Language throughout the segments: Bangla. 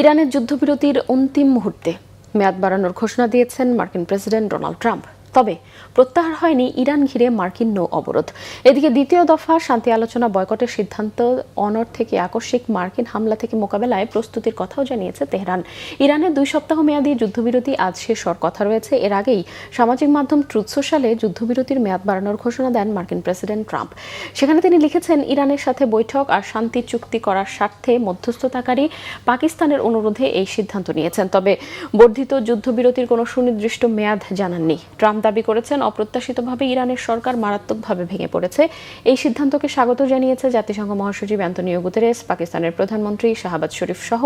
ইরানের যুদ্ধবিরতির অন্তিম মুহূর্তে মেয়াদ বাড়ানোর ঘোষণা দিয়েছেন মার্কিন প্রেসিডেন্ট ডোনাল্ড ট্রাম্প। তবে প্রত্যাহার হয়নি ইরান ঘিরে মার্কিন নৌ অবরোধ। এদিকে দ্বিতীয় দফা শান্তি আলোচনা বয়কটের সিদ্ধান্ত, অনড় থেকে আকস্মিক মার্কিন হামলা থেকে মোকাবেলায় প্রস্তুতির কথাও জানিয়েছে তেহরান। ইরানের 2 সপ্তাহ মেয়াদী যুদ্ধবিরতি আজ শেষ হওয়ার কথা রয়েছে। এর আগেই সামাজিক মাধ্যম ট্রুথ সোশ্যালে যুদ্ধবিরতির মেয়াদ বাড়ানোর ঘোষণা দেন মার্কিন প্রেসিডেন্ট ট্রাম্প। সেখানে তিনি লিখেছেন, ইরানের সাথে বৈঠক আর শান্তি চুক্তি করার স্বার্থে মধ্যস্থতাকারী পাকিস্তানের অনুরোধে এই সিদ্ধান্ত নিয়েছেন। তবে বর্ধিত যুদ্ধবিরতির কোনো সুনির্দিষ্ট মেয়াদ জানাননি। ট্রাম্প দাবি করেছেন, অপ্রত্যাশিতভাবে ইরানের সরকার মারাত্মকভাবে ভেঙে পড়েছে। এই সিদ্ধান্তকে স্বাগত জানিয়েছে জাতিসংঘ মহাসচিব অ্যান্তোনিও গুতেরেস, পাকিস্তানের প্রধানমন্ত্রী শাহবাজ শরীফ সহ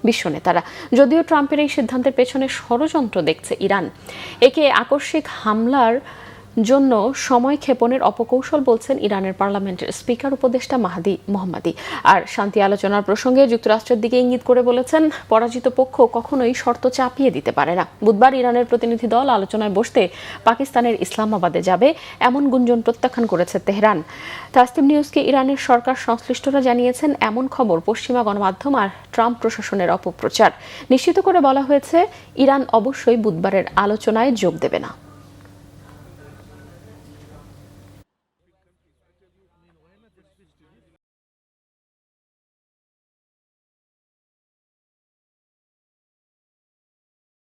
বিশ্ব নেতারা। যদিও ট্রাম্পের এই সিদ্ধান্তের পেছনে ষড়যন্ত্র দেখছে ইরান। একে আকস্মিক হামলার জন্য সময় ক্ষেপণের অপকৌশল বলছেন ইরানের পার্লামেন্টের স্পিকার উপদেষ্টা মাহদি মোহাম্মদী। আর শান্তি আলোচনার প্রসঙ্গে যুক্তরাষ্ট্রের দিকে ইঙ্গিত করে বলেছেন, পরাজিত পক্ষ কখনোই শর্ত চাপিয়ে দিতে পারে না। বুধবার ইরানের প্রতিনিধি দল আলোচনায় বসতে পাকিস্তানের ইসলামাবাদে যাবে, এমন গুঞ্জন প্রত্যাখ্যান করেছে তেহরান। তাসনিম নিউজকে ইরানের সরকার সংশ্লিষ্টরা জানিয়েছেন, এমন খবর পশ্চিমা গণমাধ্যম আর ট্রাম্প প্রশাসনের অপপ্রচার। নিশ্চিত করে বলা হয়েছে, ইরান অবশ্যই বুধবারের আলোচনায় যোগ দেবে না।